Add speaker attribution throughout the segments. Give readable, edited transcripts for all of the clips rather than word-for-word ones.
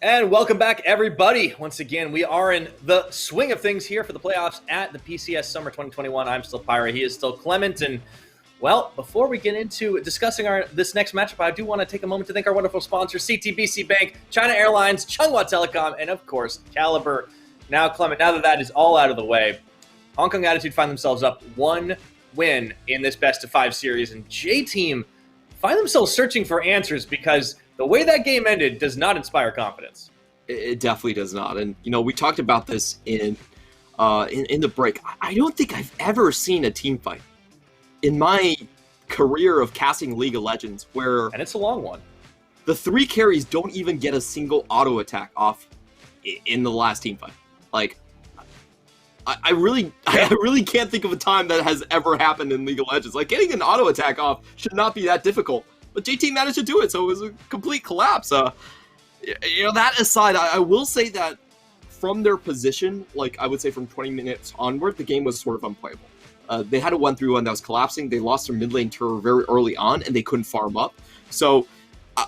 Speaker 1: And welcome back, everybody. Once again, we are in the swing of things here for the playoffs at the PCS Summer 2021. I'm still Pyra. He is still Clement. And, well, before we get into discussing this next matchup, I do want to take a moment to thank our wonderful sponsors, CTBC Bank, China Airlines, Chunghwa Telecom, and, of course, Caliber. Now, Clement, now that is all out of the way, Hong Kong Attitude find themselves up 1 win in this best-of-5 series. And J-Team find themselves searching for answers because the way that game ended does not inspire confidence.
Speaker 2: It definitely does not. And, we talked about this in the break. I don't think I've ever seen a team fight in my career of casting League of Legends where...
Speaker 1: And it's a long one.
Speaker 2: The 3 carries don't even get a single auto attack off in the last team fight. Like, I really can't think of a time that has ever happened in League of Legends. Like, getting an auto attack off should not be that difficult. But JT managed to do it, so it was a complete collapse. That aside, I will say that from their position, like I would say from 20 minutes onward, the game was sort of unplayable. They had a 1-3-1 that was collapsing. They lost their mid lane turret very early on, and they couldn't farm up. So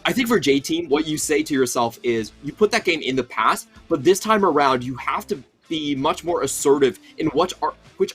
Speaker 2: I think for J-Team, what you say to yourself is you put that game in the past, but this time around, you have to be much more assertive in which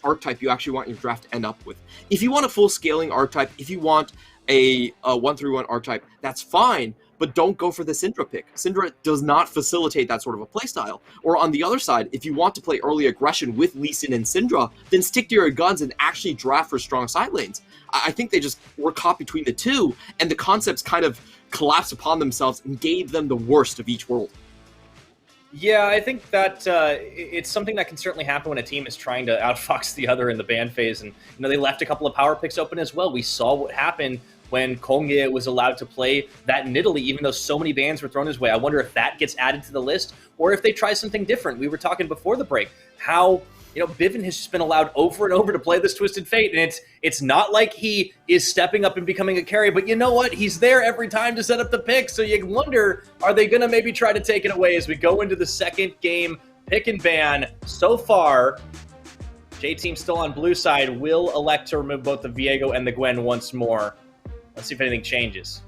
Speaker 2: archetype you actually want your draft to end up with. If you want a full scaling archetype, if you want a 1-3-1 archetype, that's fine, but don't go for the Syndra pick. Syndra does not facilitate that sort of a playstyle. Or on the other side, if you want to play early aggression with Lee Sin and Syndra, then stick to your guns and actually draft for strong side lanes. I think they just were caught between the two, and the concepts kind of collapsed upon themselves and gave them the worst of each world.
Speaker 1: Yeah, I think that it's something that can certainly happen when a team is trying to outfox the other in the ban phase. And, they left a couple of power picks open as well. We saw what happened when Kongye was allowed to play that Nidalee, even though so many bans were thrown his way. I wonder if that gets added to the list or if they try something different. We were talking before the break how Bivin has just been allowed over and over to play this Twisted Fate, and it's not like he is stepping up and becoming a carry, but you know what? He's there every time to set up the pick, so you wonder, are they going to maybe try to take it away as we go into the second game pick and ban? So far, J-Team still on blue side, will elect to remove both the Viego and the Gwen once more. Let's see if anything changes.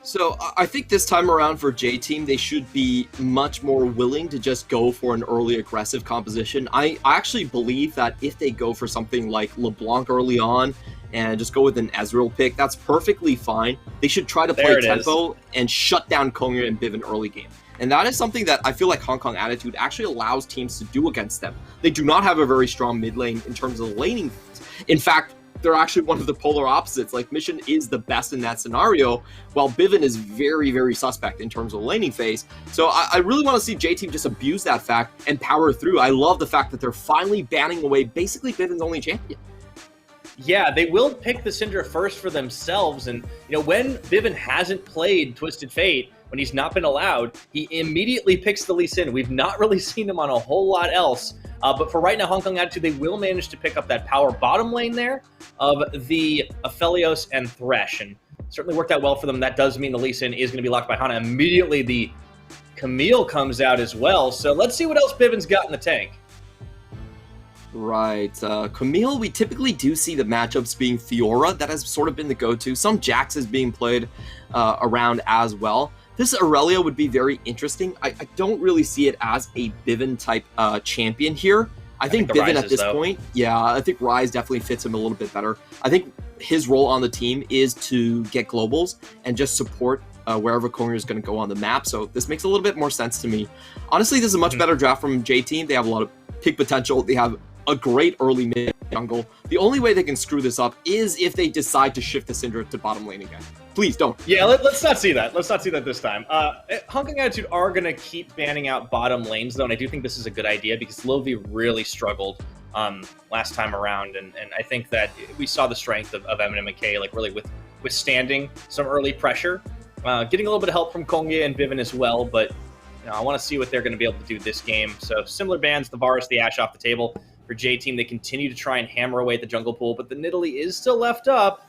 Speaker 2: So I think this time around for J-Team, they should be much more willing to just go for an early aggressive composition. I actually believe that if they go for something like LeBlanc early on and just go with an Ezreal pick, that's perfectly fine. They should try to play tempo and shut down Kongya and Bivin early game. And that is something that I feel like Hong Kong Attitude actually allows teams to do against them. They do not have a very strong mid lane in terms of laning. In fact, they're actually one of the polar opposites. Like, Mission is the best in that scenario, while Bivin is very, very suspect in terms of the laning phase. So I really want to see J-Team just abuse that fact and power through. I love the fact that they're finally banning away basically Bivin's only champion.
Speaker 1: Yeah, they will pick the Syndra first for themselves. And, when Bivin hasn't played Twisted Fate, when he's not been allowed, he immediately picks the Lee Sin. We've not really seen him on a whole lot else. But for right now, Hong Kong Attitude, they will manage to pick up that power bottom lane there of the Aphelios and Thresh. And certainly worked out well for them. That does mean the Lee Sin is going to be locked by Hana. Immediately, the Camille comes out as well. So let's see what else Bivin's got in the tank.
Speaker 2: Right. Camille, we typically do see the matchups being Fiora. That has sort of been the go-to. Some Jax is being played around as well. This Aurelia would be very interesting. I don't really see it as a Bivin-type champion here. I think Bivin at this point, I think Ryze definitely fits him a little bit better. I think his role on the team is to get globals and just support wherever Kongya is going to go on the map. So this makes a little bit more sense to me. Honestly, this is a much better draft from J-Team. They have a lot of pick potential. They have a great early mid jungle. The only way they can screw this up is if they decide to shift the Syndra to bottom lane again. Please don't.
Speaker 1: Yeah, let's not see that. Let's not see that this time. Hong Kong Attitude are going to keep banning out bottom lanes, though, and I do think this is a good idea because Lovi really struggled last time around, and I think that we saw the strength of Eminem and K, like really withstanding some early pressure, getting a little bit of help from Kongye and Bivin as well, but I want to see what they're going to be able to do this game. So similar bans, the Varus, the Ashe off the table. For J-Team, they continue to try and hammer away at the jungle pool, but the Nidalee is still left up.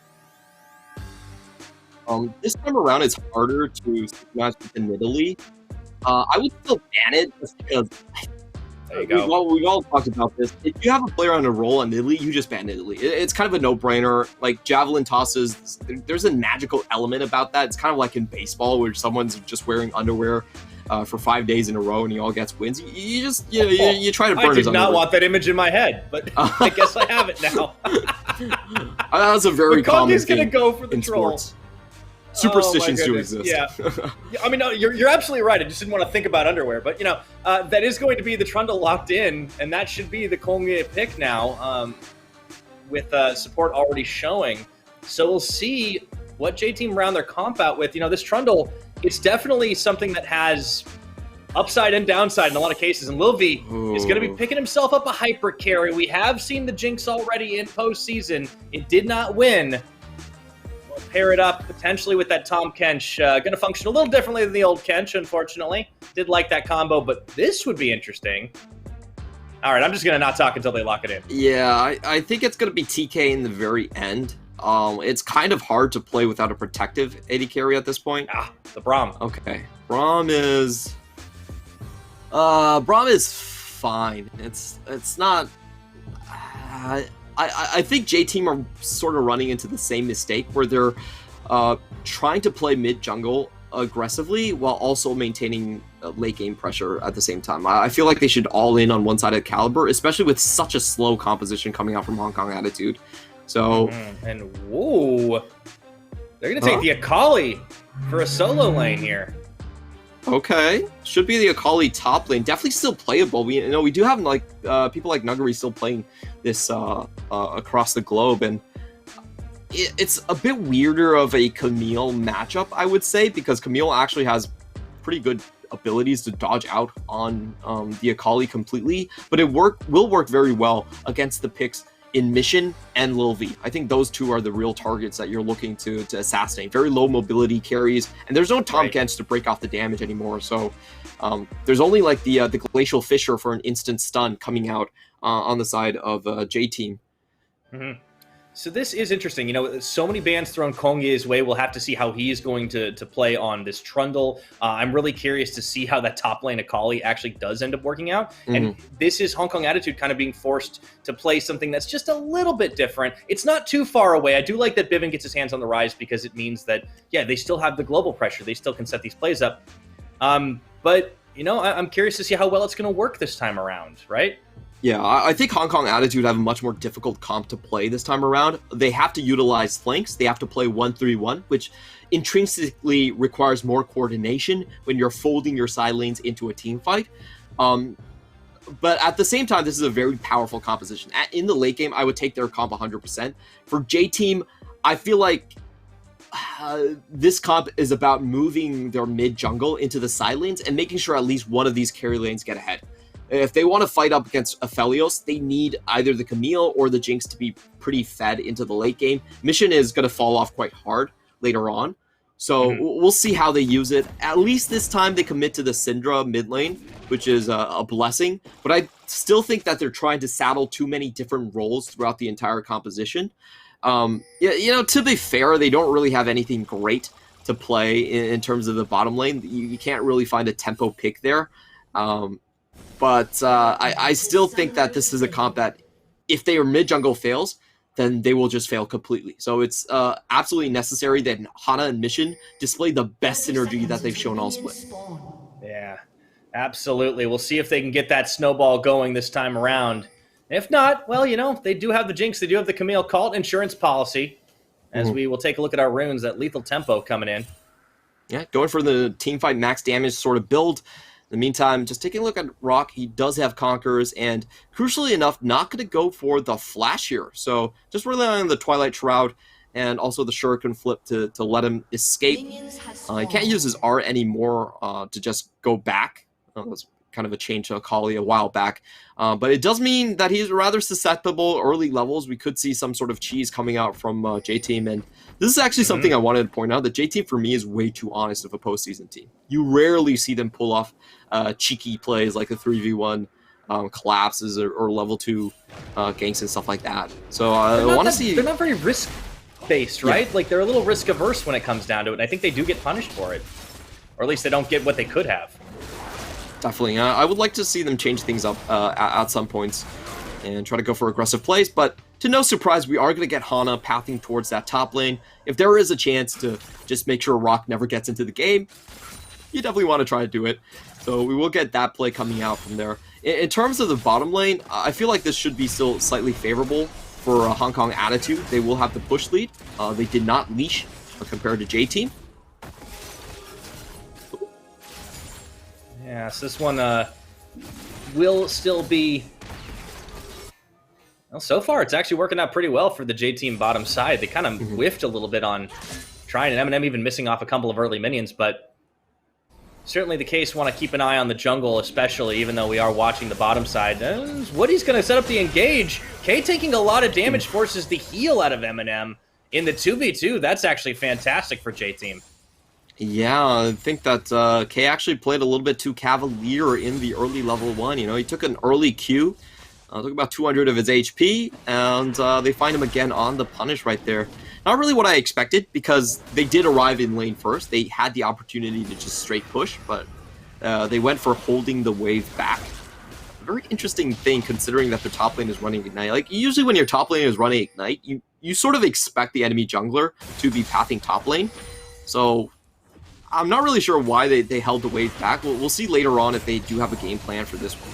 Speaker 2: This time around, it's harder to match with the Nidalee. I would still ban it just because
Speaker 1: there you go.
Speaker 2: We've all talked about this. If you have a player on a roll on Nidalee, you just ban Nidalee. It's kind of a no-brainer. Like javelin tosses, there's a magical element about that. It's kind of like in baseball where someone's just wearing underwear for 5 days in a row and he all gets wins. You just you try to burn
Speaker 1: I
Speaker 2: his
Speaker 1: did not want that image in my head, but I guess I have it now.
Speaker 2: That's a very common thing
Speaker 1: gonna go for the
Speaker 2: in
Speaker 1: troll.
Speaker 2: sports. Superstitions do exist.
Speaker 1: Yeah, I mean, no, you're absolutely right. I just didn't want to think about underwear, but that is going to be the Trundle locked in, and that should be the Kongye pick now, with support already showing. So we'll see what J-Team round their comp out with. This Trundle, it's definitely something that has upside and downside in a lot of cases, and Lil V is going to be picking himself up a hyper carry. We have seen the Jinx already in postseason. It did not win. Pair it up potentially with that Tom Kench. Going to function a little differently than the old Kench, unfortunately. Did like that combo, but this would be interesting. All right, I'm just going to not talk until they lock it in.
Speaker 2: Yeah, I think it's going to be TK in the very end. It's kind of hard to play without a protective AD carry at this point.
Speaker 1: The Braum.
Speaker 2: Okay, Braum is fine. It's not. I think J-Team are sort of running into the same mistake where they're trying to play mid-jungle aggressively while also maintaining late game pressure at the same time. I feel like they should all in on one side of Caliber, especially with such a slow composition coming out from Hong Kong Attitude. So
Speaker 1: and whoa, they're gonna take the Akali for a solo lane here.
Speaker 2: Okay, should be the Akali top lane. Definitely still playable. We do have people like Nuggery still playing this across the globe, and it's a bit weirder of a Camille matchup, I would say, because Camille actually has pretty good abilities to dodge out on the Akali completely, but it will work very well against the picks in Mission and Lil V. I think those two are the real targets that you're looking to assassinate. Very low mobility carries, and there's no Tom Kench to break off the damage anymore, so there's only like the Glacial Fissure for an instant stun coming out on the side of J-Team.
Speaker 1: Mm-hmm. So this is interesting. So many bans thrown Kongye's way. We'll have to see how he is going to play on this Trundle. I'm really curious to see how that top lane Akali actually does end up working out. And this is Hong Kong Attitude kind of being forced to play something that's just a little bit different. It's not too far away. I do like that Bivin gets his hands on the Rise because it means that, they still have the global pressure. They still can set these plays up. But, I'm curious to see how well it's going to work this time around, right?
Speaker 2: Yeah, I think Hong Kong Attitude have a much more difficult comp to play this time around. They have to utilize flanks. They have to play 1-3-1, which intrinsically requires more coordination when you're folding your side lanes into a team fight. But at the same time, this is a very powerful composition. In the late game, I would take their comp 100%. For J-Team, I feel like this comp is about moving their mid-jungle into the side lanes and making sure at least one of these carry lanes get ahead. If they want to fight up against Aphelios, they need either the Camille or the Jinx to be pretty fed into the late game. Mission is going to fall off quite hard later on. So we'll see how they use it. At least this time they commit to the Syndra mid lane, which is a blessing. But I still think that they're trying to saddle too many different roles throughout the entire composition. To be fair, they don't really have anything great to play in terms of the bottom lane. You can't really find a tempo pick there. But I still think that this is a comp that if their mid-jungle fails, then they will just fail completely. So it's absolutely necessary that Hana and Mission display the best synergy that they've shown all split.
Speaker 1: Yeah, absolutely. We'll see if they can get that snowball going this time around. If not, well, they do have the Jinx. They do have the Camille Cult insurance policy. As we will take a look at our runes, that lethal tempo coming in.
Speaker 2: Yeah, going for the teamfight max damage sort of build. In the meantime, just taking a look at Rock, he does have Conquerors, and crucially enough, not going to go for the Flash here. So just relying on the Twilight Shroud and also the Shuriken Flip to let him escape. He can't use his R anymore to just go back. That's kind of a change to Akali a while back. But it does mean that he's rather susceptible early levels. We could see some sort of cheese coming out from J-Team, and this is actually something I wanted to point out, that J-Team for me is way too honest of a postseason team. You rarely see them pull off cheeky plays like the 3v1 collapses or level 2 ganks and stuff like that. So I want to see...
Speaker 1: They're not very risk-based, right? Like, they're a little risk-averse when it comes down to it, and I think they do get punished for it. Or at least they don't get what they could have.
Speaker 2: Definitely. I would like to see them change things up at some points and try to go for aggressive plays, but to no surprise, we are going to get Hana pathing towards that top lane. If there is a chance to just make sure Rock never gets into the game, you definitely want to try to do it. So we will get that play coming out from there. In terms of the bottom lane, I feel like this should be still slightly favorable for Hong Kong Attitude. They will have the push lead. They did not leash compared to J-Team.
Speaker 1: Yeah, so this one will still be... Well, so far it's actually working out pretty well for the J-Team bottom side. They kind of whiffed a little bit on trying, and M&M even missing off a couple of early minions, but certainly the case. Want to keep an eye on the jungle, especially, even though we are watching the bottom side. Woody's going to set up the engage. K taking a lot of damage, forces the heal out of M&M in the 2v2. That's actually fantastic for J-Team.
Speaker 2: Yeah, I think that K actually played a little bit too cavalier in the early level 1. You know, he took an early Q, took about 200 of his HP, and they find him again on the punish right there. Not really what I expected, because they did arrive in lane first. They had the opportunity to just straight push, but they went for holding the wave back. A very interesting thing, considering that their top lane is running Ignite. Like, usually when your top lane is running Ignite, you sort of expect the enemy jungler to be pathing top lane. So I'm not really sure why they held the wave back. We'll see later on if they do have a game plan for this one.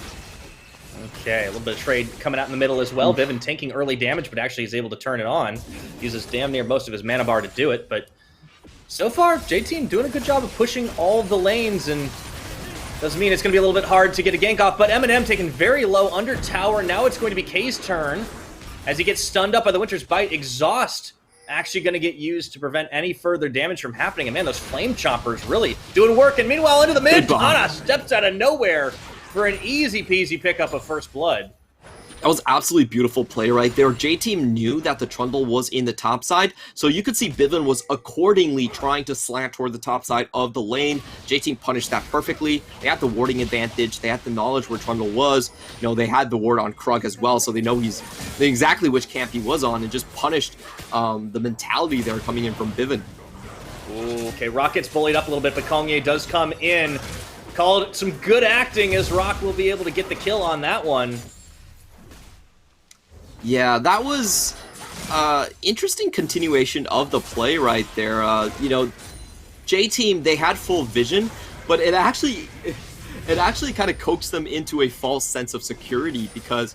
Speaker 1: Okay, a little bit of trade coming out in the middle as well. Vivin tanking early damage, but actually is able to turn it on. Uses damn near most of his mana bar to do it, but so far, J-Team doing a good job of pushing all of the lanes, and doesn't mean it's going to be a little bit hard to get a gank off, but M&M taking very low under tower. Now it's going to be K's turn as he gets stunned up by the Winter's Bite. Exhaust actually going to get used to prevent any further damage from happening, and man, those flame choppers really doing work. And meanwhile, into the mid, Tana steps out of nowhere for an easy-peasy pickup of first blood.
Speaker 2: That was absolutely beautiful play right there. J-Team knew that the Trundle was in the top side, so you could see Bivin was accordingly trying to slant toward the top side of the lane. J-Team punished that perfectly. They had the warding advantage. They had the knowledge where Trundle was. You know, they had the ward on Krug as well, so they know he's exactly which camp he was on, and just punished the mentality there coming in from Bivin.
Speaker 1: Okay, Rock gets bullied up a little bit, but Kongye does come in. Called some good acting, as Rock will be able to get the kill on that one.
Speaker 2: Yeah, that was interesting continuation of the play right there. You know, J-Team, they had full vision, but it actually kind of coaxed them into a false sense of security, because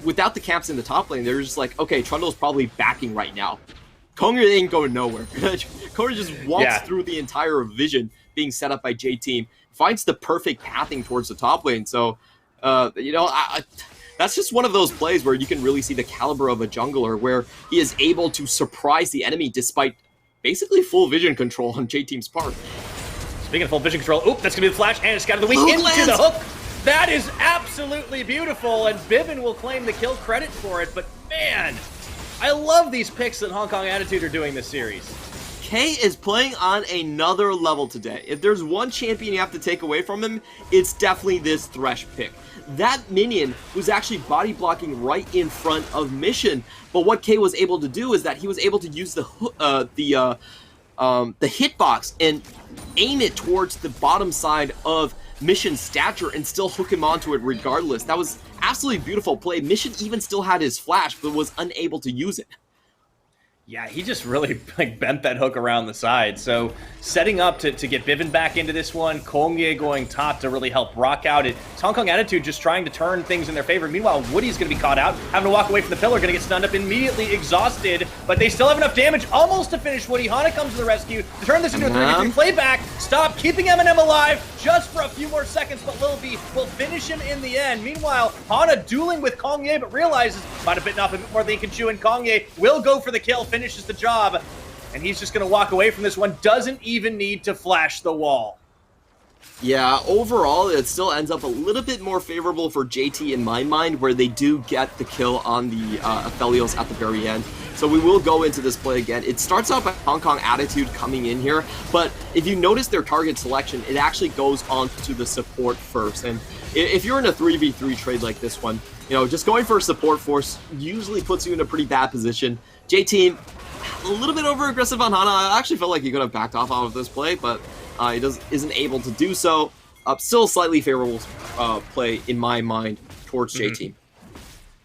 Speaker 2: without the camps in the top lane, they're just like, okay, Trundle's probably backing right now. Kongye ain't going nowhere. Kongye just walks through the entire vision being set up by J-Team, finds the perfect pathing towards the top lane. So, you know, that's just one of those plays where you can really see the caliber of a jungler, where he is able to surprise the enemy despite basically full vision control on J-Team's part.
Speaker 1: Speaking of full vision control, oop, that's going to be the flash, and it's got the weak into the hook. That is absolutely beautiful, and Bivin will claim the kill credit for it, but man, I love these picks that Hong Kong Attitude are doing this series.
Speaker 2: K is playing on another level today. If there's one champion you have to take away from him, it's definitely this Thresh pick. That minion was actually body blocking right in front of Mission, but what K was able to do is that he was able to use the hitbox and aim it towards the bottom side of Mission's stature and still hook him onto it regardless. That was absolutely beautiful play. Mission even still had his flash, but was unable to use it.
Speaker 1: Yeah, he just really bent that hook around the side. So setting up to get Bivin back into this one, Kongye going top to really help Rock out. It's Hong Kong Attitude just trying to turn things in their favor. Meanwhile, Woody's going to be caught out, having to walk away from the pillar, going to get stunned up, immediately exhausted, but they still have enough damage almost to finish Woody. Hana comes to the rescue to turn this into a 3v3 playback. Stop, keeping M&M alive just for a few more seconds, but Lil B will finish him in the end. Meanwhile, Hana dueling with Kongye, but realizes might have bitten off a bit more than he can chew, and Kongye will go for the kill, finishes the job, and he's just going to walk away from this one. Doesn't even need to flash the wall.
Speaker 2: Yeah, overall, it still ends up a little bit more favorable for JT in my mind, where they do get the kill on the Aphelios at the very end. So we will go into this play again. It starts out by Hong Kong Attitude coming in here, but if you notice their target selection, it actually goes on to the support first. And if you're in a 3v3 trade like this one, you know, just going for a support force usually puts you in a pretty bad position. J-Team, a little bit over-aggressive on Hana. I actually felt like he could have backed off of this play, but he isn't able to do so. Still slightly favorable play in my mind towards J-Team.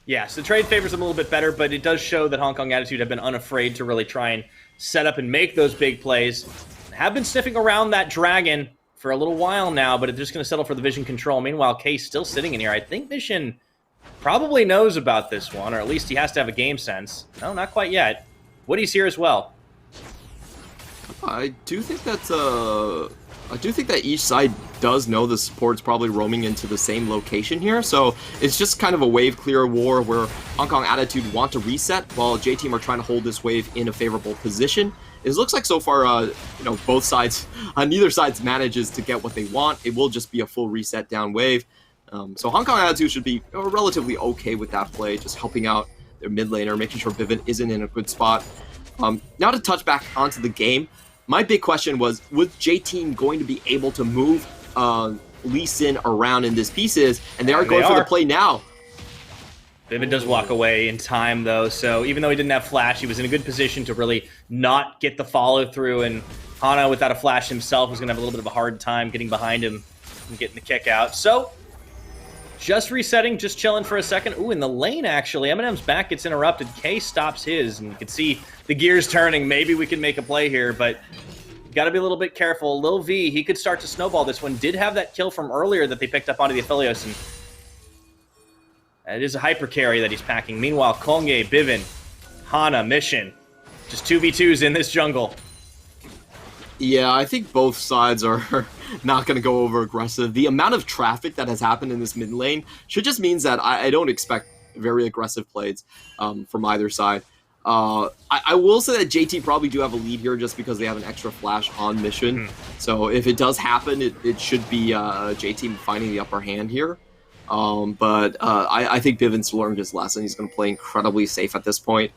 Speaker 1: Yes, the trade favors them a little bit better, but it does show that Hong Kong Attitude have been unafraid to really try and set up and make those big plays. Have been sniffing around that dragon for a little while now, but they're just going to settle for the vision control. Meanwhile, K's still sitting in here. I think Mission probably knows about this one, or at least he has to have a game sense. No, not quite yet. Woody's here as well.
Speaker 2: I do think that each side does know the support's probably roaming into the same location here, so it's just kind of a wave clear war where Hong Kong Attitude want to reset while J-Team are trying to hold this wave in a favorable position. It looks like so far, both sides, neither side manages to get what they want. It will just be a full reset down wave. So Hong Kong Attitude should be relatively okay with that play, just helping out their mid laner, making sure Vivint isn't in a good spot. Now to touch back onto the game, my big question was J-Team going to be able to move Lee Sin around in this pieces, and they are going for the play now.
Speaker 1: Vivint does walk away in time, though, so even though he didn't have flash, he was in a good position to really not get the follow-through, and Hana, without a flash himself, was going to have a little bit of a hard time getting behind him and getting the kick out. So, just resetting, just chilling for a second. Ooh, in the lane, actually, Eminem's back gets interrupted. K stops his, and you can see the gears turning. Maybe we can make a play here, but got to be a little bit careful. Lil V, he could start to snowball this one. Did have that kill from earlier that they picked up onto the Aphelios, and it is a hyper carry that he's packing. Meanwhile, Kongye, Bivin, Hana, Mission, just 2v2s in this jungle.
Speaker 2: Yeah, I think both sides are not going to go over aggressive. The amount of traffic that has happened in this mid lane should just means that I don't expect very aggressive plays from either side. I will say that JT probably do have a lead here just because they have an extra flash on Mission. So if it does happen, it should be JT finding the upper hand here. But I think Bivens learned his lesson. He's going to play incredibly safe at this point.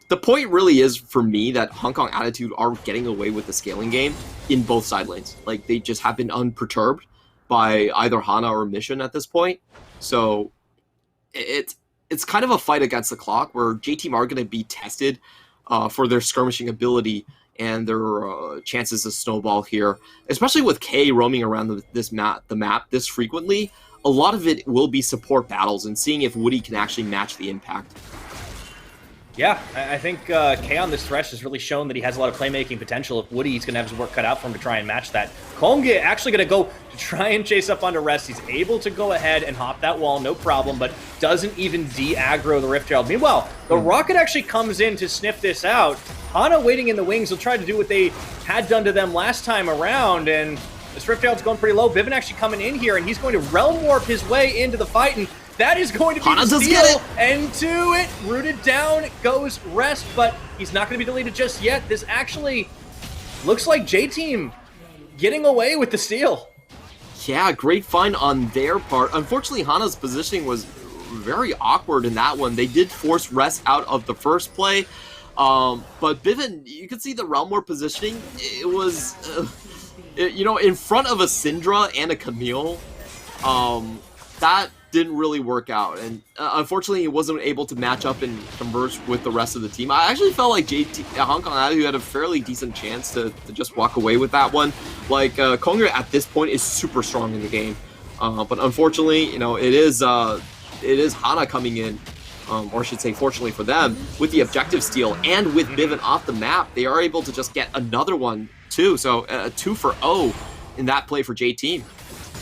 Speaker 2: The point really is, for me, that Hong Kong Attitude are getting away with the scaling game in both side lanes. Like, they just have been unperturbed by either Hana or Mission at this point. So it's kind of a fight against the clock where J-Team are going to be tested for their skirmishing ability and their chances to snowball here, especially with K roaming around the map this frequently. A lot of it will be support battles and seeing if Woody can actually match the impact.
Speaker 1: Yeah, I think K on this thresh has really shown that he has a lot of playmaking potential. If Woody's going to have his work cut out for him to try and match that. Kongye actually going to go to try and chase up onto Rest. He's able to go ahead and hop that wall, no problem, but doesn't even de-aggro the Rift Herald. Meanwhile, the Rocket actually comes in to sniff this out. Hana waiting in the wings will try to do what they had done to them last time around, and this Rift Herald's going pretty low. Bivin actually coming in here, and he's going to Realm Warp his way into the fight, and that is going to be the steal, and to it, rooted down goes Rest, but he's not going to be deleted just yet. This actually looks like J-Team getting away with the steal.
Speaker 2: Yeah, great find on their part. Unfortunately, Hana's positioning was very awkward in that one. They did force Rest out of the first play, but Bivin, you could see the Realm War positioning. It was, in front of a Syndra and a Camille. That didn't really work out, and unfortunately he wasn't able to match up and converse with the rest of the team. I actually felt like Hong Kong Attitude had a fairly decent chance to just walk away with that one. Like, Kongre at this point is super strong in the game, but unfortunately, it is Hana coming in, or I should say fortunately for them, with the objective steal, and with Bivin off the map, they are able to just get another one too, so 2 for 0 in that play for J-Team.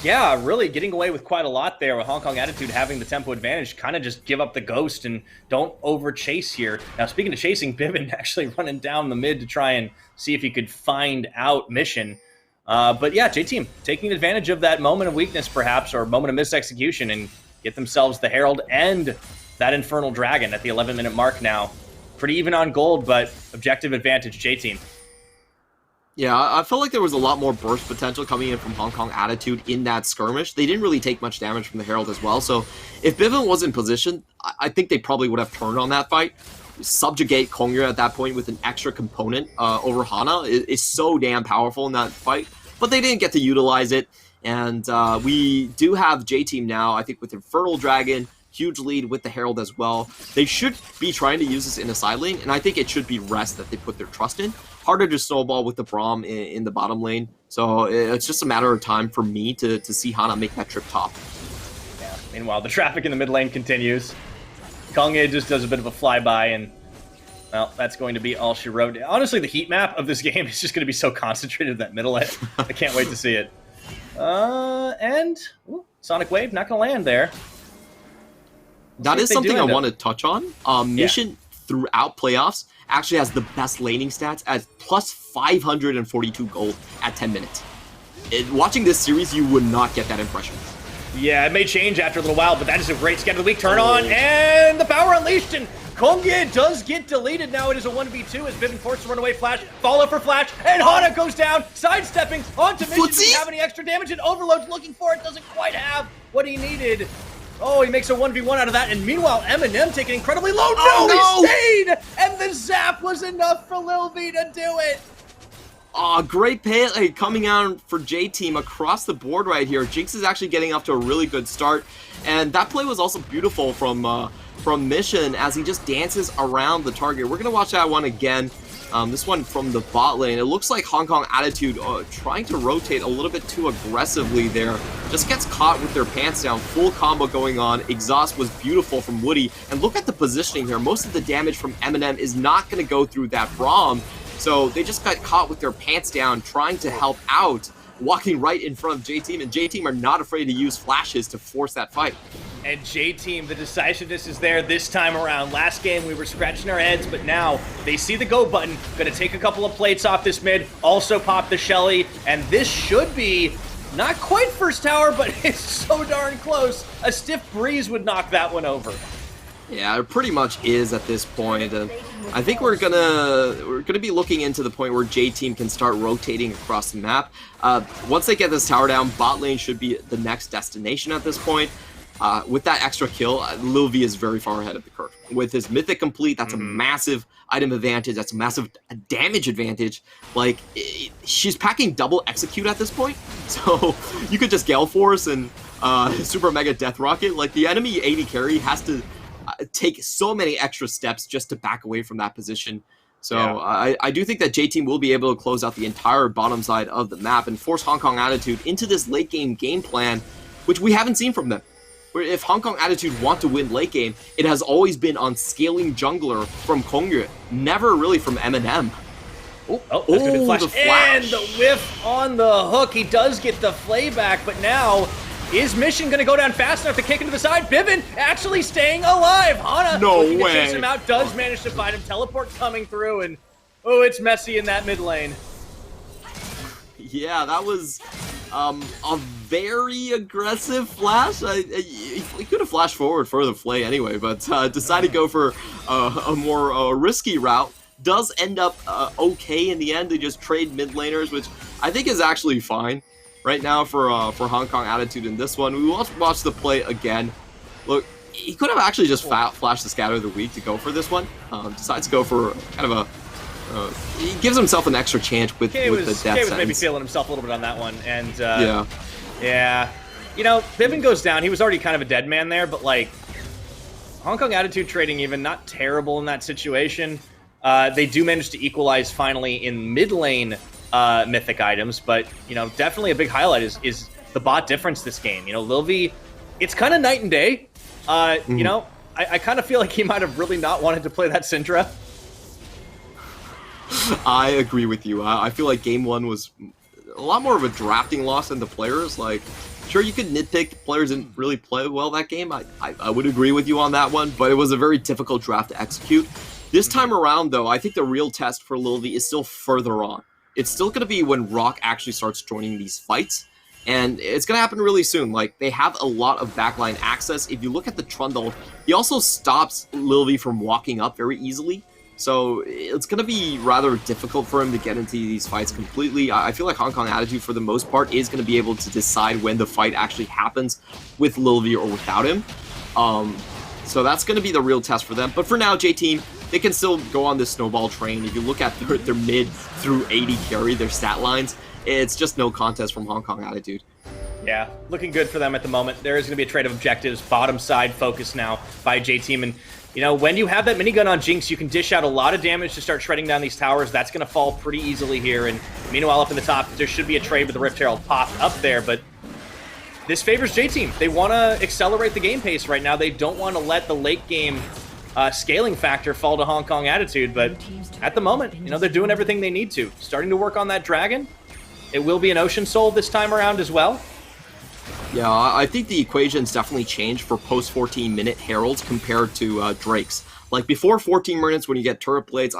Speaker 1: Yeah, really getting away with quite a lot there with Hong Kong Attitude having the tempo advantage. Kind of just give up the ghost and don't over chase here. Now, speaking of chasing, Bivin actually running down the mid to try and see if he could find out Mission. But yeah, J-Team taking advantage of that moment of weakness perhaps, or moment of missed execution, and get themselves the Herald and that Infernal Dragon at the 11-minute mark now. Pretty even on gold, but objective advantage J-Team.
Speaker 2: Yeah, I felt like there was a lot more burst potential coming in from Hong Kong Attitude in that skirmish. They didn't really take much damage from the Herald as well, so if Bivin was in position, I think they probably would have turned on that fight. Subjugate Kongya at that point with an extra component over Hana is so damn powerful in that fight, but they didn't get to utilize it, and we do have J-Team now, I think, with Infernal Dragon, huge lead with the Herald as well. They should be trying to use this in a side lane, and I think it should be Rest that they put their trust in. Harder to snowball with the Braum in the bottom lane, so it's just a matter of time for me to see Hana make that trip top.
Speaker 1: Yeah. Meanwhile, the traffic in the mid lane continues. Kongye just does a bit of a flyby and Well, that's going to be all she wrote. Honestly, the heat map of this game is just going to be so concentrated in that middle end. I can't wait to see it. And ooh, Sonic Wave not going to land there.
Speaker 2: That is something I want to touch on. Mission throughout playoffs actually has the best laning stats at plus 542 gold at 10 minutes. Watching this series, you would not get that impression.
Speaker 1: Yeah, it may change after a little while, but that is a great scan of the week. Turn on, and the power unleashed, and Kongye does get deleted. Now it is a 1v2 as Vivian forced to run away. Flash, follow for Flash, and Hana goes down, sidestepping onto Mission. Doesn't have any extra damage, and Overload's looking for it, doesn't quite have what he needed. Oh, he makes a 1v1 out of that, and meanwhile, Eminem taking incredibly low. No, he stayed! And the zap was enough for Lil V to do it.
Speaker 2: Great pay coming out for J-Team across the board right here. Jinx is actually getting off to a really good start, and that play was also beautiful from Mission as he just dances around the target. We're gonna watch that one again. This one from the bot lane. It looks like Hong Kong Attitude trying to rotate a little bit too aggressively there. Just gets caught with their pants down. Full combo going on. Exhaust was beautiful from Woody. And look at the positioning here. Most of the damage from Eminem is not going to go through that Braum. So they just got caught with their pants down trying to help out, walking right in front of J-Team. And J-Team are not afraid to use flashes to force that fight.
Speaker 1: And J-Team, the decisiveness is there this time around. Last game, we were scratching our heads, but now they see the go button. Gonna take a couple of plates off this mid, also pop the Shelly, and this should be not quite first tower, but it's so darn close. A stiff breeze would knock that one over.
Speaker 2: Yeah, it pretty much is at this point. I think we're gonna be looking into the point where J-Team can start rotating across the map. Once they get this tower down, bot lane should be the next destination at this point. With that extra kill, Lil V is very far ahead of the curve. With his Mythic complete, that's a massive item advantage. That's a massive damage advantage. Like, she's packing double execute at this point. So you could just Gale Force and Super Mega Death Rocket. Like, the enemy AD carry has to take so many extra steps just to back away from that position. So yeah. I do think that J-Team will be able to close out the entire bottom side of the map and force Hong Kong Attitude into this late game plan, which we haven't seen from them. Where if Hong Kong Attitude want to win late game, it has always been on scaling jungler from Kongye, never really from Eminem.
Speaker 1: The flash. And the whiff on the hook. He does get the flay back, but now is Mission going to go down fast enough to kick into the side? Bivin actually staying alive. Hana looking to chase him out, does manage to find him. Teleport coming through, and oh, it's messy in that mid lane.
Speaker 2: Yeah, that was a very aggressive flash. He could have flashed forward for the flay anyway, but decided to go for a more risky route. Does end up okay in the end. They just trade mid laners, which I think is actually fine right now for Hong Kong Attitude in this one. We will watch the play again. Look, he could have actually just flashed the Scatter of the Week to go for this one. Decides to go for kind of a he gives himself an extra chance with the death sentence.
Speaker 1: K was maybe feeling himself a little bit on that one, and yeah. You know, Bivin goes down. He was already kind of a dead man there, but like Hong Kong Attitude trading even not terrible in that situation. They do manage to equalize finally in mid lane mythic items, but you know, definitely a big highlight is the bot difference this game. You know, Lil V, it's kind of night and day. You know, I kind of feel like he might have really not wanted to play that Syndra.
Speaker 2: I agree with you. I feel like game one was a lot more of a drafting loss than the players. Like, sure, you could nitpick players didn't really play well that game. I would agree with you on that one, but it was a very difficult draft to execute. This time around, though, I think the real test for Lil V is still further on. It's still going to be when Rock actually starts joining these fights, and it's going to happen really soon. Like, they have a lot of backline access. If you look at the Trundle, he also stops Lil V from walking up very easily. So it's going to be rather difficult for him to get into these fights completely. I feel like Hong Kong Attitude, for the most part, is going to be able to decide when the fight actually happens with Lil V or without him. So that's going to be the real test for them. But for now, J-Team, they can still go on this snowball train. If you look at their mid through 80 carry, their stat lines, it's just no contest from Hong Kong Attitude.
Speaker 1: Yeah, looking good for them at the moment. There is going to be a trade of objectives, bottom side focus now by J-Team, and you know, when you have that minigun on Jinx, you can dish out a lot of damage to start shredding down these towers. That's going to fall pretty easily here. And meanwhile, up in the top, there should be a trade with the Rift Herald pop up there. But this favors J-Team. They want to accelerate the game pace right now. They don't want to let the late game scaling factor fall to Hong Kong Attitude, but at the moment, they're doing everything they need to. Starting to work on that dragon. It will be an Ocean Soul this time around as well.
Speaker 2: Yeah, I think the equation's definitely changed for post 14-minute Heralds compared to Drake's. Like before 14 minutes when you get turret blades,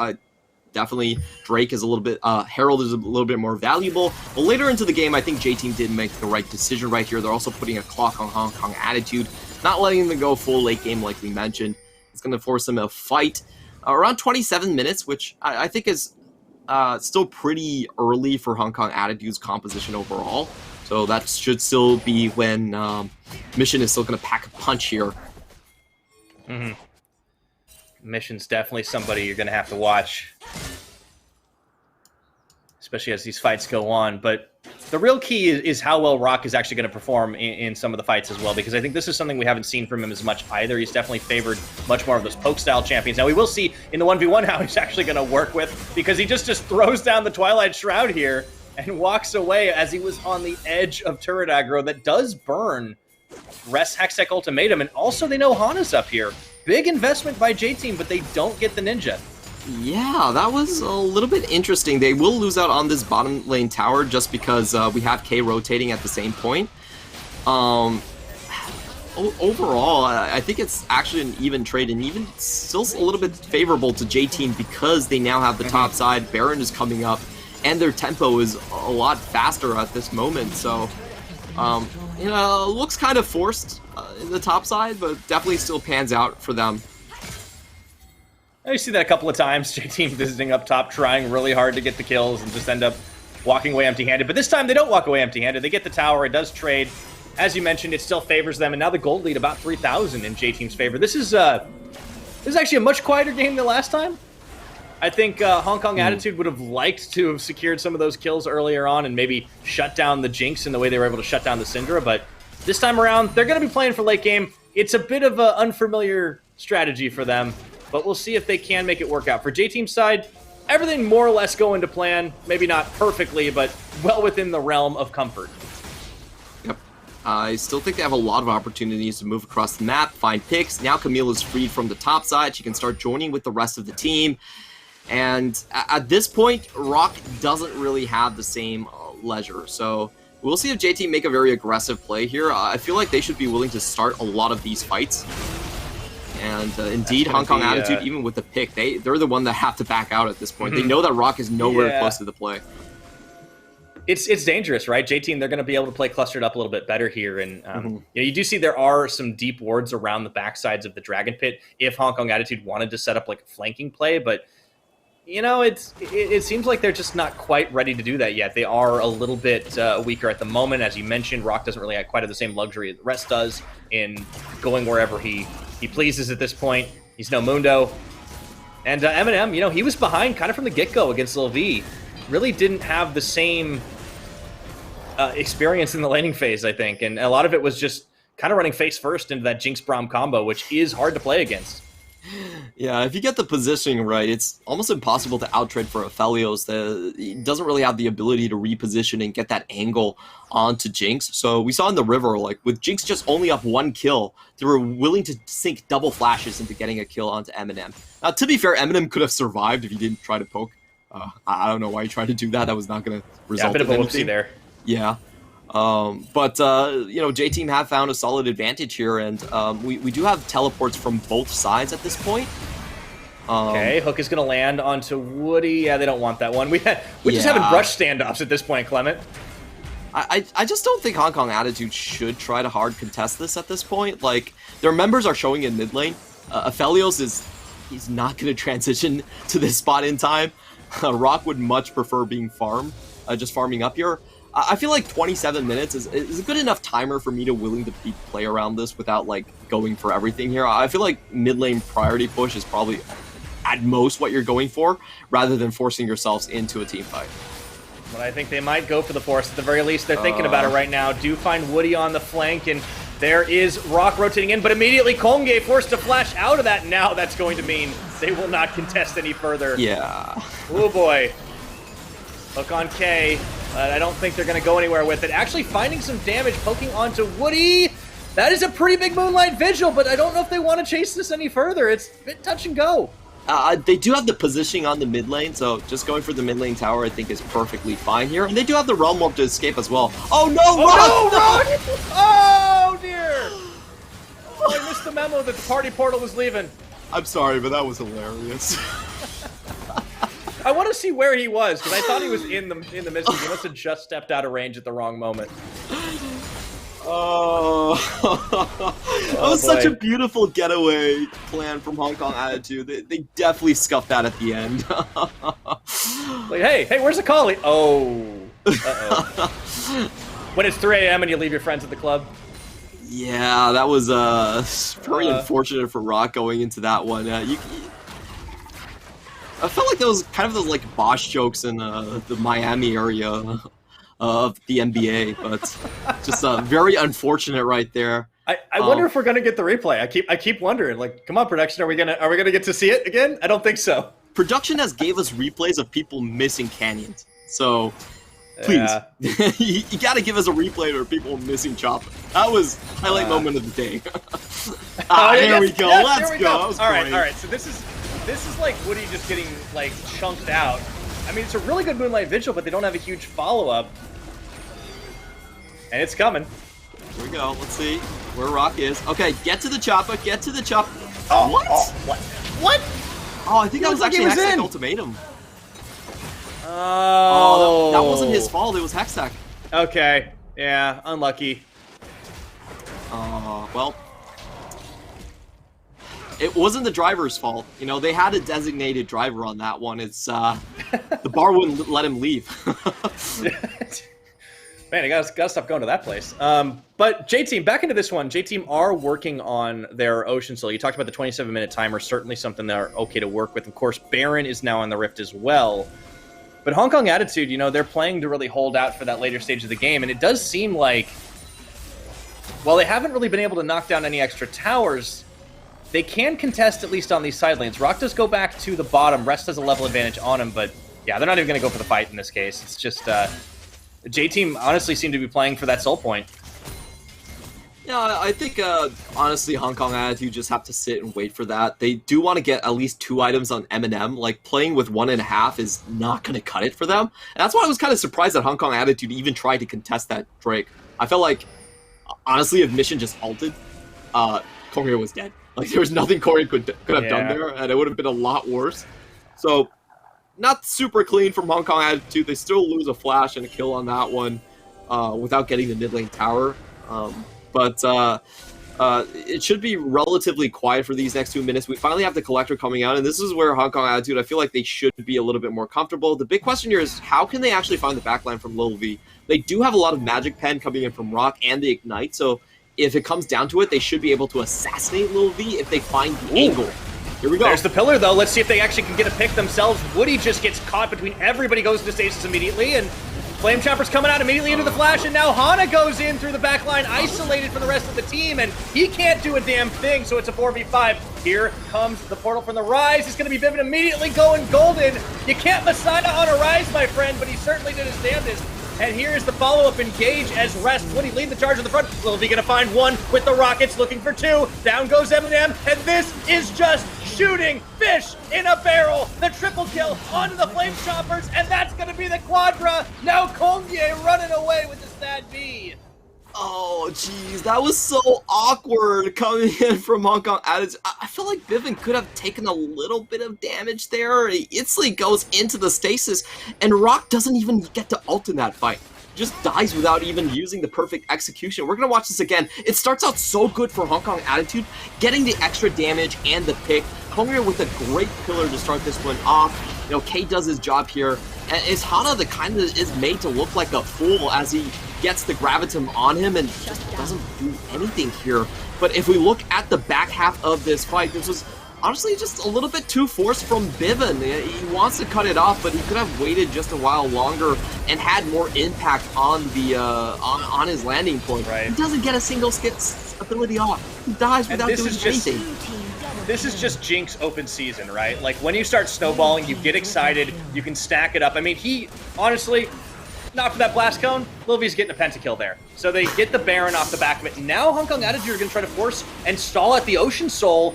Speaker 2: definitely Drake is a little bit, Herald is a little bit more valuable. But later into the game, I think J-Team did make the right decision right here. They're also putting a clock on Hong Kong Attitude, not letting them go full late game like we mentioned. It's going to force them to fight around 27 minutes, which I think is still pretty early for Hong Kong Attitude's composition overall. So that should still be when Mission is still going to pack a punch here.
Speaker 1: Mm-hmm. Mission's definitely somebody you're going to have to watch, especially as these fights go on. But the real key is how well Rock is actually going to perform in some of the fights as well, because I think this is something we haven't seen from him as much either. He's definitely favored much more of those poke-style champions. Now, we will see in the 1v1 how he's actually going to work with, because he just throws down the Twilight Shroud here and walks away as he was on the edge of turret aggro that does burn Rest Hextech Ultimatum. And also, they know Hana's up here. Big investment by J-Team, but they don't get the Ninja.
Speaker 2: Yeah, that was a little bit interesting. They will lose out on this bottom lane tower just because we have K rotating at the same point. Overall, I think it's actually an even trade, and even still a little bit favorable to J-Team because they now have the top side. Baron is coming up, and their tempo is a lot faster at this moment. So, looks kind of forced in the top side, but definitely still pans out for them.
Speaker 1: I see that a couple of times. J-Team visiting up top, trying really hard to get the kills and just end up walking away empty-handed. But this time they don't walk away empty-handed. They get the tower. It does trade. As you mentioned, it still favors them. And now the gold lead about 3,000 in J-Team's favor. This is actually a much quieter game than last time. I think Hong Kong Attitude would have liked to have secured some of those kills earlier on and maybe shut down the Jinx in the way they were able to shut down the Syndra. But this time around, they're going to be playing for late game. It's a bit of an unfamiliar strategy for them, but we'll see if they can make it work out. For J-Team's side, everything more or less going to plan. Maybe not perfectly, but well within the realm of comfort.
Speaker 2: Yep. I still think they have a lot of opportunities to move across the map, find picks. Now Camille is freed from the top side. She can start joining with the rest of the team. And at this point, Rock doesn't really have the same leisure. So we'll see if J-Team make a very aggressive play here. I feel like they should be willing to start a lot of these fights. And indeed, Hong Kong Attitude, even with the pick, they're the one that have to back out at this point. They know that Rock is nowhere close to the play.
Speaker 1: It's dangerous, right? J-Team, they're going to be able to play clustered up a little bit better here. And you do see there are some deep wards around the backsides of the Dragon Pit if Hong Kong Attitude wanted to set up like a flanking play. But, it seems like they're just not quite ready to do that yet. They are a little bit weaker at the moment. As you mentioned, Rock doesn't really quite have the same luxury the rest does in going wherever he pleases at this point. He's no Mundo. And Eminem, he was behind kind of from the get-go against Lil V. Really didn't have the same experience in the laning phase, I think. And a lot of it was just kind of running face first into that Jinx Braum combo, which is hard to play against.
Speaker 2: Yeah, if you get the positioning right, it's almost impossible to outtrade for Aphelios. He doesn't really have the ability to reposition and get that angle onto Jinx. So we saw in the river, like with Jinx just only up one kill, they were willing to sink double flashes into getting a kill onto Eminem. Now, to be fair, Eminem could have survived if he didn't try to poke. I don't know why he tried to do that. That was not going to result in anything.
Speaker 1: A bit of a whoopsie there.
Speaker 2: Yeah. But J-Team have found a solid advantage here, and we do have teleports from both sides at this point.
Speaker 1: Okay, Hook is going to land onto Woody. Yeah, they don't want that one. We're just having brush standoffs at this point, Clement.
Speaker 2: I just don't think Hong Kong Attitude should try to hard contest this at this point. Like, their members are showing in mid lane. Aphelios he's not going to transition to this spot in time. Rock would much prefer being just farming up here. I feel like 27 minutes is a good enough timer for me to willing to play around this without like going for everything here. I feel like mid lane priority push is probably at most what you're going for, rather than forcing yourselves into a team fight.
Speaker 1: But I think they might go for the force. At the very least, they're thinking about it right now. Do find Woody on the flank, and there is Rock rotating in, but immediately Kongye forced to flash out of that. Now that's going to mean they will not contest any further.
Speaker 2: Yeah.
Speaker 1: Oh boy. Hook on K. I don't think they're going to go anywhere with it. Actually finding some damage, poking onto Woody. That is a pretty big Moonlight Vigil, but I don't know if they want to chase this any further. It's a bit touch and go.
Speaker 2: They do have the positioning on the mid lane, so just going for the mid lane tower I think is perfectly fine here. And they do have the Realm Warp to escape as well. Oh no,
Speaker 1: oh, no! Oh dear! Oh, I missed the memo that the party portal was leaving.
Speaker 2: I'm sorry, but that was hilarious.
Speaker 1: I want to see where he was, because I thought he was in the Mystic. He must have just stepped out of range at the wrong moment.
Speaker 2: Oh, that was such a beautiful getaway plan from Hong Kong Attitude. They definitely scuffed that at the end.
Speaker 1: Like, hey, where's the collie? Oh, uh-oh. When it's 3 a.m. and you leave your friends at the club.
Speaker 2: Yeah, that was very unfortunate for Rock going into that one. I felt like that was kind of those like Bosch jokes in the Miami area of the NBA, but just very unfortunate right there.
Speaker 1: I wonder if we're gonna get the replay. I keep wondering. Like, come on, production, are we gonna get to see it again? I don't think so.
Speaker 2: Production has gave us replays of people missing canyons, so please,
Speaker 1: yeah.
Speaker 2: you gotta give us a replay of people missing Chopper. That was highlight moment of the day. There we go. Let's go.
Speaker 1: All right. So this is like Woody just getting like chunked out. I mean, it's a really good Moonlight Vigil, but they don't have a huge follow-up. And it's coming.
Speaker 2: Here we go. Let's see where Rock is. Okay, get to the chopper. Get to the chopper.
Speaker 1: Oh,
Speaker 2: what?
Speaker 1: What?
Speaker 2: Oh, I think that was actually Hextech Ultimatum.
Speaker 1: Oh,
Speaker 2: that wasn't his fault. It was Hextech.
Speaker 1: Okay. Yeah, unlucky.
Speaker 2: Well, it wasn't the driver's fault. You know, they had a designated driver on that one. It's the bar wouldn't let him leave.
Speaker 1: Man, I gotta stop going to that place. But J-Team, back into this one. J-Team are working on their Ocean Soul. You talked about the 27-minute timer, certainly something they're okay to work with. Of course, Baron is now on the Rift as well. But Hong Kong Attitude, you know, they're playing to really hold out for that later stage of the game, and it does seem like, while they haven't really been able to knock down any extra towers, they can contest at least on these side lanes. Rock does go back to the bottom. Rest has a level advantage on him, but yeah, they're not even going to go for the fight in this case. It's just... J-Team honestly seem to be playing for that soul point.
Speaker 2: Yeah, I think, honestly, Hong Kong Attitude just have to sit and wait for that. They do want to get at least 2 items on M&M. Like, playing with 1.5 is not going to cut it for them. And that's why I was kind of surprised that Hong Kong Attitude even tried to contest that Drake. I felt like, honestly, if Mission just ulted, Korea was dead. Like, there was nothing Korea could have done there, and it would have been a lot worse. So... not super clean from Hong Kong Attitude. They still lose a flash and a kill on that one without getting the mid lane tower. But it should be relatively quiet for these next 2 minutes. We finally have the Collector coming out, and this is where Hong Kong Attitude, I feel like they should be a little bit more comfortable. The big question here is, how can they actually find the backline from Lil V? They do have a lot of Magic Pen coming in from Rock and the Ignite, so if it comes down to it, they should be able to assassinate Lil V if they find the angle. Here we go.
Speaker 1: There's the pillar, though. Let's see if they actually can get a pick themselves. Woody just gets caught between everybody, goes into stasis immediately, and Flame Chopper's coming out immediately into the flash, and now Hana goes in through the back line, isolated from the rest of the team, and he can't do a damn thing, so it's a 4v5. Here comes the portal from the Rise. It's going to be Vivid immediately going golden. You can't Messiah on a Rise, my friend, but he certainly did his damnedest. And here's the follow-up engage as Rest. Woody lead the charge in the front. Lil V gonna find 1 with the Rockets, looking for 2. Down goes Eminem, and this is just shooting fish in a barrel. The triple kill onto the Flame Choppers, and that's gonna be the Quadra. Now Kongye running away with the Stat B.
Speaker 2: Oh, jeez, that was so awkward coming in from Hong Kong Attitude. I feel like Bivin could have taken a little bit of damage there. Itzli goes into the stasis, and Rock doesn't even get to ult in that fight. Just dies without even using the perfect execution. We're going to watch this again. It starts out so good for Hong Kong Attitude, getting the extra damage and the pick. Kongye with a great pillar to start this one off. You know, K does his job here. And is Hana the kind that is made to look like a fool as he gets the Gravitum on him and just doesn't do anything here. But if we look at the back half of this fight, this was honestly just a little bit too forced from Bivin. He wants to cut it off, but he could have waited just a while longer and had more impact on the on his landing point.
Speaker 1: Right.
Speaker 2: He doesn't get a single ability off. He dies without doing anything.
Speaker 1: This is just Jinx open season, right? Like, when you start snowballing, you get excited, you can stack it up. I mean, he, honestly, not for that blast cone. Lil V's getting a pentakill there. So they get the Baron off the back of it. Now Hong Kong Attitude are going to try to force and stall at the Ocean Soul.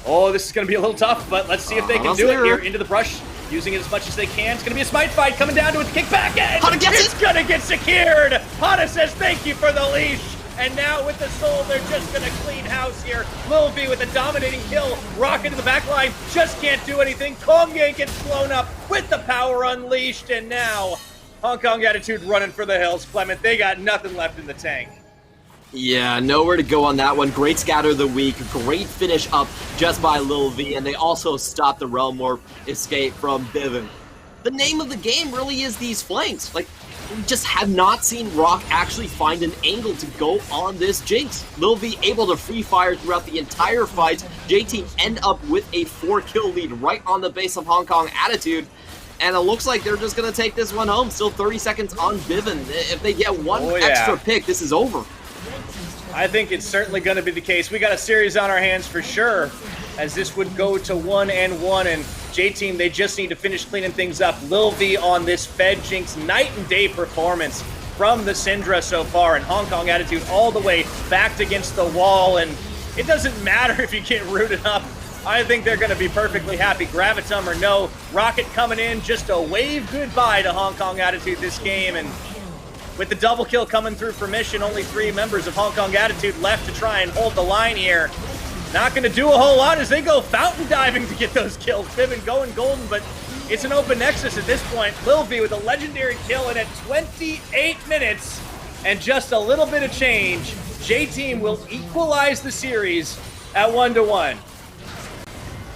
Speaker 1: Oh, this is going to be a little tough, but let's see if they can do it here. Into the brush, using it as much as they can. It's going to be a smite fight coming down to it. Kickback, and it's going to get secured. Hana says thank you for the leash. And now with the soul, they're just going to clean house here. Lil V with a dominating kill. Rocket to the back line, just can't do anything. Kongye gets blown up with the power unleashed. And now Hong Kong Attitude running for the hills, Clement. They got nothing left in the tank.
Speaker 2: Yeah, nowhere to go on that one. Great scatter of the week. Great finish up just by Lil V. And they also stopped the Realm Warp escape from Bivin. The name of the game really is these flanks. Like, we just have not seen Rock actually find an angle to go on this Jinx. Lil V able to free fire throughout the entire fight. J-Team end up with a 4-kill lead right on the base of Hong Kong Attitude. And it looks like they're just going to take this one home. Still 30 seconds on Bivin. If they get one extra pick, this is over.
Speaker 1: I think it's certainly going to be the case. We got a series on our hands for sure, as this would go to 1-1, and J-Team, they just need to finish cleaning things up. Lil V on this Fed Jinx night and day performance from the Syndra so far, and Hong Kong Attitude all the way backed against the wall, and it doesn't matter if you get rooted up. I think they're going to be perfectly happy, Gravitum or no. Rocket coming in, just a wave goodbye to Hong Kong Attitude this game, and with the double kill coming through for Mission, only 3 members of Hong Kong Attitude left to try and hold the line here. Not going to do a whole lot as they go fountain diving to get those kills. Bivin going golden, but it's an open nexus at this point. Lil V with a legendary kill, and at 28 minutes and just a little bit of change, J-Team will equalize the series at 1-1.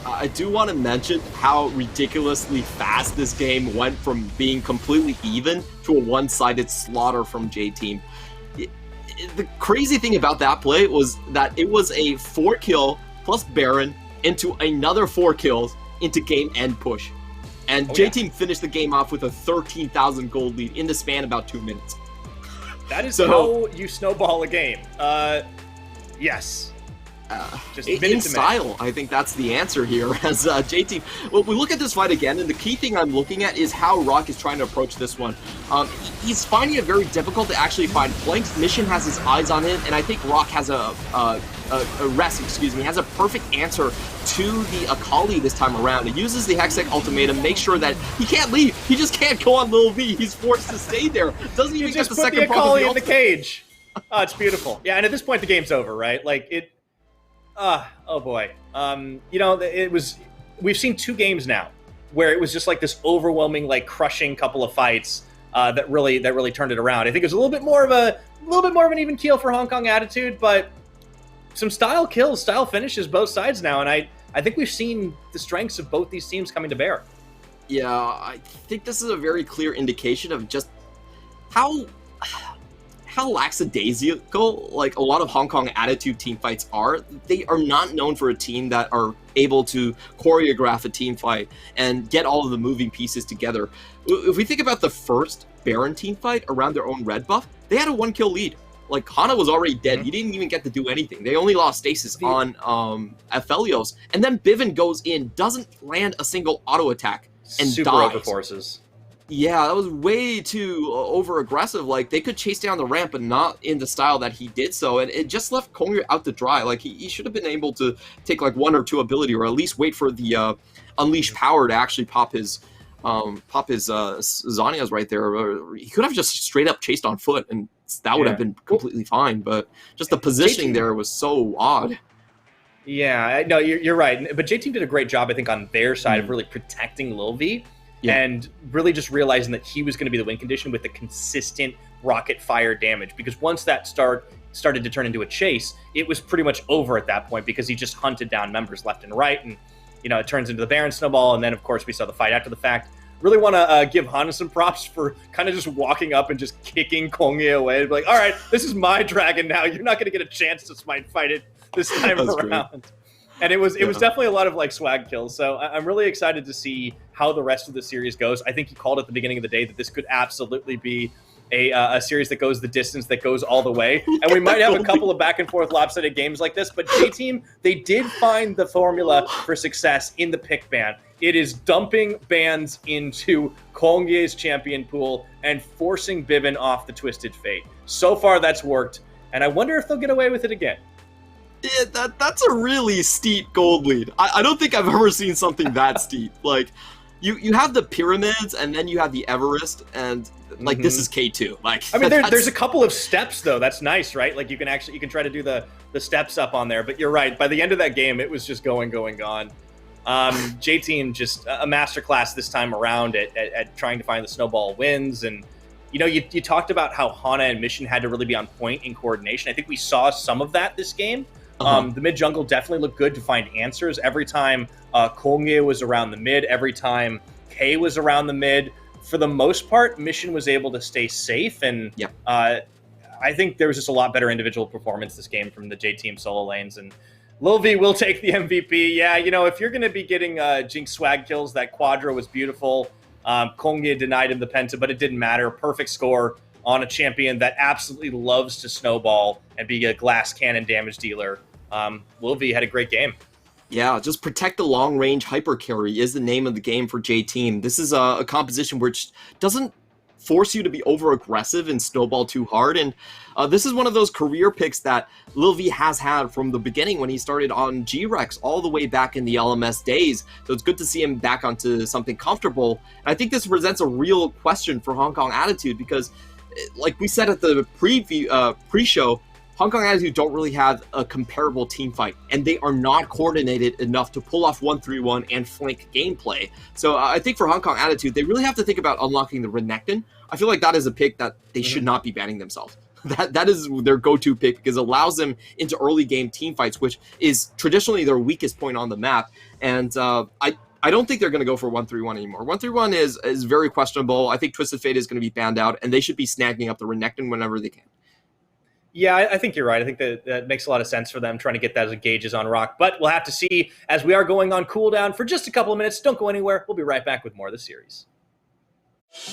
Speaker 2: I do want to mention how ridiculously fast this game went from being completely even to a one-sided slaughter from J-Team. The crazy thing about that play was that it was a 4-kill plus Baron into another 4 kills into game end push. And J-Team finished the game off with a 13,000 gold lead in the span of about 2 minutes.
Speaker 1: That is how you snowball a game. Yes.
Speaker 2: Just in style, I think that's the answer here. As J-Team, well, we look at this fight again, and the key thing I'm looking at is how Rock is trying to approach this one. He's finding it very difficult to actually find flanks. Mission has his eyes on him, and I think Rock has has a perfect answer to the Akali this time around. He uses the Hextech ultimatum, makes sure that he can't leave. He just can't go on Lil V. He's forced to stay there. Doesn't even get the second
Speaker 1: put the Akali in the cage. Oh, it's beautiful. Yeah, and at this point, the game's over, right? Like, it... oh boy. You know, we've seen 2 games now where it was just like this overwhelming, like crushing couple of fights that really turned it around. I think it was a little bit more of an even keel for Hong Kong Attitude, but some style kills, style finishes both sides now, and I think we've seen the strengths of both these teams coming to bear.
Speaker 2: Yeah, I think this is a very clear indication of just how lackadaisical like a lot of Hong Kong Attitude team fights are. They are not known for a team that are able to choreograph a team fight and get all of the moving pieces together. If we think about the first Baron team fight around their own red buff, they had a 1-kill lead. Like, Hana was already dead. He didn't even get to do anything. They only lost stasis on Aphelios. And then Bivin goes in, doesn't land a single auto attack, and
Speaker 1: super
Speaker 2: dies.
Speaker 1: Overforces.
Speaker 2: Yeah, that was way too over-aggressive. Like, they could chase down the ramp, but not in the style that he did so, and it just left Kongya out to dry. Like, he should have been able to take, like, 1 or 2 ability, or at least wait for the Unleash power to actually pop his Zhonya's right there. Or he could have just straight up chased on foot, and that would have been completely fine, but just the positioning there was so odd.
Speaker 1: Yeah, no, you're right. But J-Team did a great job, I think, on their side of really protecting Lil V. Yeah. And really just realizing that he was going to be the win condition with the consistent rocket fire damage. Because once that started to turn into a chase, it was pretty much over at that point because he just hunted down members left and right. And, you know, it turns into the Baron snowball. And then, of course, we saw the fight after the fact. Really want to give Hana some props for kind of just walking up and just kicking Kongye away. And be like, all right, this is my dragon now. You're not going to get a chance to smite fight it this time around. Great. And it was definitely a lot of like swag kills. So I'm really excited to see how the rest of the series goes. I think you called at the beginning of the day that this could absolutely be a series that goes the distance, that goes all the way. And we might have a couple of back and forth lopsided games like this. But J-Team, they did find the formula for success in the pick ban. It is dumping bans into Kongye's champion pool and forcing Bivin off the Twisted Fate. So far, that's worked, and I wonder if they'll get away with it again.
Speaker 2: Yeah, that's a really steep gold lead. I don't think I've ever seen something that steep. Like, you have the pyramids, and then you have the Everest, and like this is K2. Like,
Speaker 1: I mean, there's a couple of steps though. That's nice, right? Like you can try to do the steps up on there. But you're right. By the end of that game, it was just going, gone. J Team just a masterclass this time around at trying to find the snowball wins. And you talked about how Hana and Mission had to really be on point in coordination. I think we saw some of that this game. The mid jungle definitely looked good to find answers every time Kongye was around the mid, every time K was around the mid. For the most part, Mission was able to stay safe, and I think there was just a lot better individual performance this game from the J Team solo lanes. And Lil V will take the MVP. Yeah, if you're going to be getting Jinx swag kills, that Quadra was beautiful. Kongye denied him the penta, but it didn't matter. Perfect score on a champion that absolutely loves to snowball and be a glass cannon damage dealer. Lil V had a great game.
Speaker 2: Yeah, just protect the long-range hyper carry is the name of the game for J-Team. This is a composition which doesn't force you to be over-aggressive and snowball too hard, and this is one of those career picks that Lil V has had from the beginning when he started on G-Rex all the way back in the LMS days, so it's good to see him back onto something comfortable. And I think this presents a real question for Hong Kong Attitude because, like we said at the pre-show, Hong Kong Attitude don't really have a comparable team fight, and they are not coordinated enough to pull off 1-3-1 and flank gameplay. So I think for Hong Kong Attitude, they really have to think about unlocking the Renekton. I feel like that is a pick that they should not be banning themselves. That is their go-to pick because it allows them into early game team fights, which is traditionally their weakest point on the map. And I don't think they're going to go for 1-3-1 anymore. 1-3-1 is very questionable. I think Twisted Fate is going to be banned out, and they should be snagging up the Renekton whenever they can.
Speaker 1: Yeah, I think you're right. I think that makes a lot of sense for them trying to get those engages on Rock. But we'll have to see as we are going on cooldown for just a couple of minutes. Don't go anywhere. We'll be right back with more of the series.